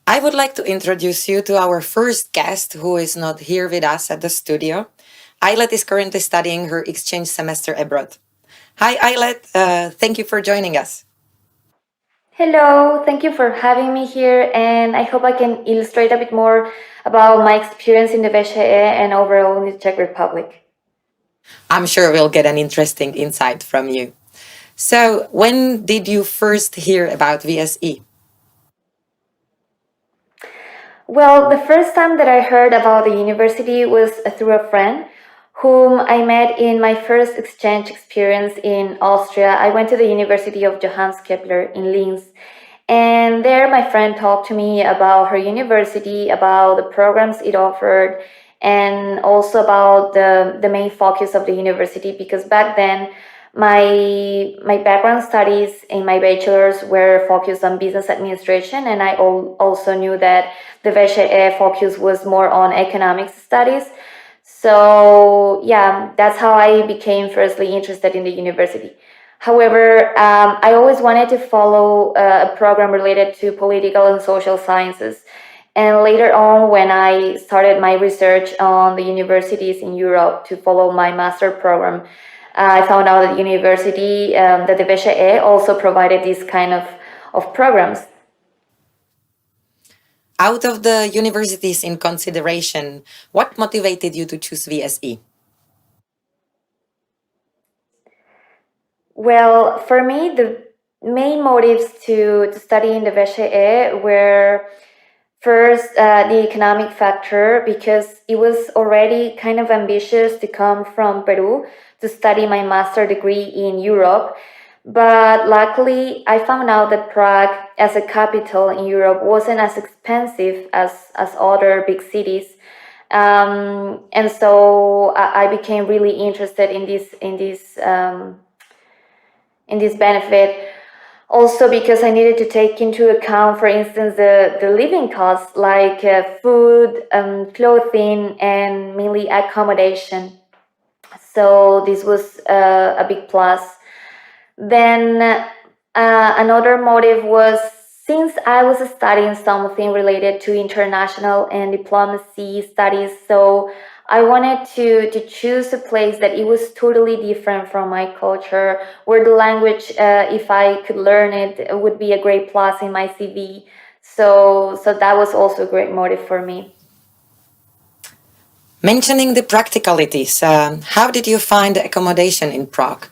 I would like to introduce you to our first guest who is not here with us at the studio. Ailed is currently studying her exchange semester abroad. Hi, Ailed. Thank you for joining us. Hello, thank you for having me here, and I hope I can illustrate a bit more about my experience in the VSHE and overall in the Czech Republic. I'm sure we'll get an interesting insight from you. So, when did you first hear about VSE? Well, the first time that I heard about the university was through a friend whom I met in my first exchange experience in Austria. I went to the University of Johannes Kepler in Linz, and there my friend talked to me about her university, about the programs it offered, and also about the main focus of the university, because back then my background studies in my bachelor's were focused on business administration, and I also knew that the VSHE focus was more on economics studies. So yeah, that's how I became firstly interested in the university. However, I always wanted to follow a program related to political and social sciences. And later on, when I started my research on the universities in Europe to follow my master program, I found out that that the VSHE also provided this kind of programs. Out of the universities in consideration, what motivated you to choose VSE? Well, for me, the main motives to study in the VSHE were first, the economic factor, because it was already kind of ambitious to come from Peru to study my master degree in Europe. But luckily, I found out that Prague, as a capital in Europe, wasn't as expensive as other big cities. And so I became really interested in this benefit. Also, because I needed to take into account, for instance, the living costs like food, clothing, and mainly accommodation. So this was a big plus. Then another motive was, since I was studying something related to international and diplomacy studies, so I wanted to choose a place that it was totally different from my culture, where the language, if I could learn it, would be a great plus in my CV. So that was also a great motive for me. Mentioning the practicalities, how did you find the accommodation in Prague?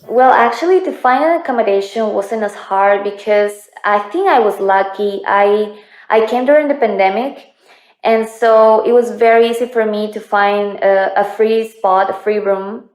Well, actually, to find an accommodation wasn't as hard because I think I was lucky. I came during the pandemic, and so it was very easy for me to find a free spot, a free room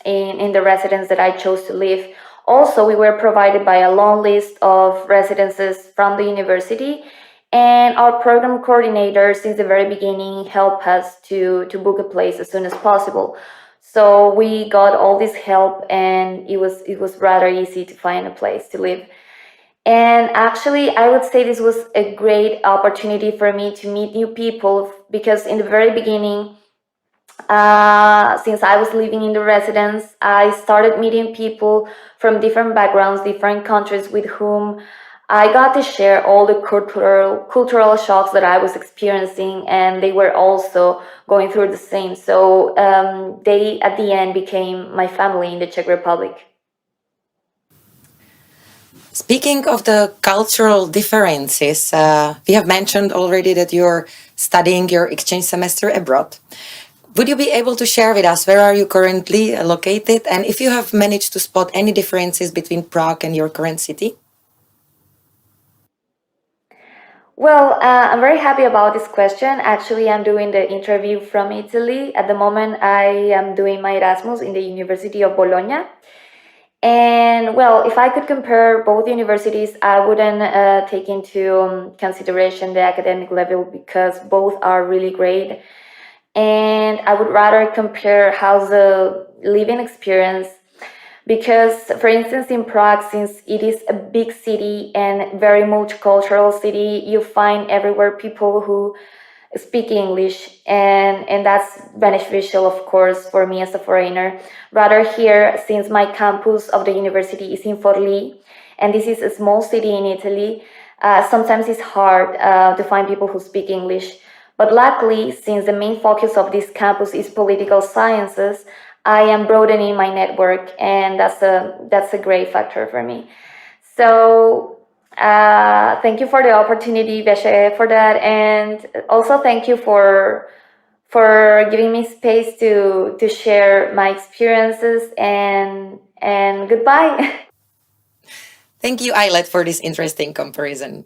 in the residence that I chose to live. Also, we were provided by a long list of residences from the university, and our program coordinator, since the very beginning, helped us to book a place as soon as possible. So we got all this help, and it was rather easy to find a place to live. And actually, I would say this was a great opportunity for me to meet new people, because in the very beginning, since I was living in the residence, I started meeting people from different backgrounds, different countries, with whom I got to share all the cultural shocks that I was experiencing, and they were also going through the same. So they, at the end, became my family in the Czech Republic. Speaking of the cultural differences, we have mentioned already that you're studying your exchange semester abroad. Would you be able to share with us where are you currently located, and if you have managed to spot any differences between Prague and your current city? Well, I'm very happy about this question. Actually, I'm doing the interview from Italy. At the moment, I am doing my Erasmus in the University of Bologna. And well, if I could compare both universities, I wouldn't take into consideration the academic level, because both are really great. And I would rather compare how's the living experience, because for instance in Prague, since it is a big city and very multicultural city, you find everywhere people who speak English, and that's beneficial, of course, for me as a foreigner. Rather here, since my campus of the university is in Forlì, and this is a small city in Italy, Sometimes it's hard to find people who speak English. But luckily, since the main focus of this campus is political sciences, I am broadening my network, and that's a great factor for me. So thank you for the opportunity, Beshe, for that, and also thank you for giving me space to share my experiences, and goodbye. Thank you, Ailed, for this interesting comparison.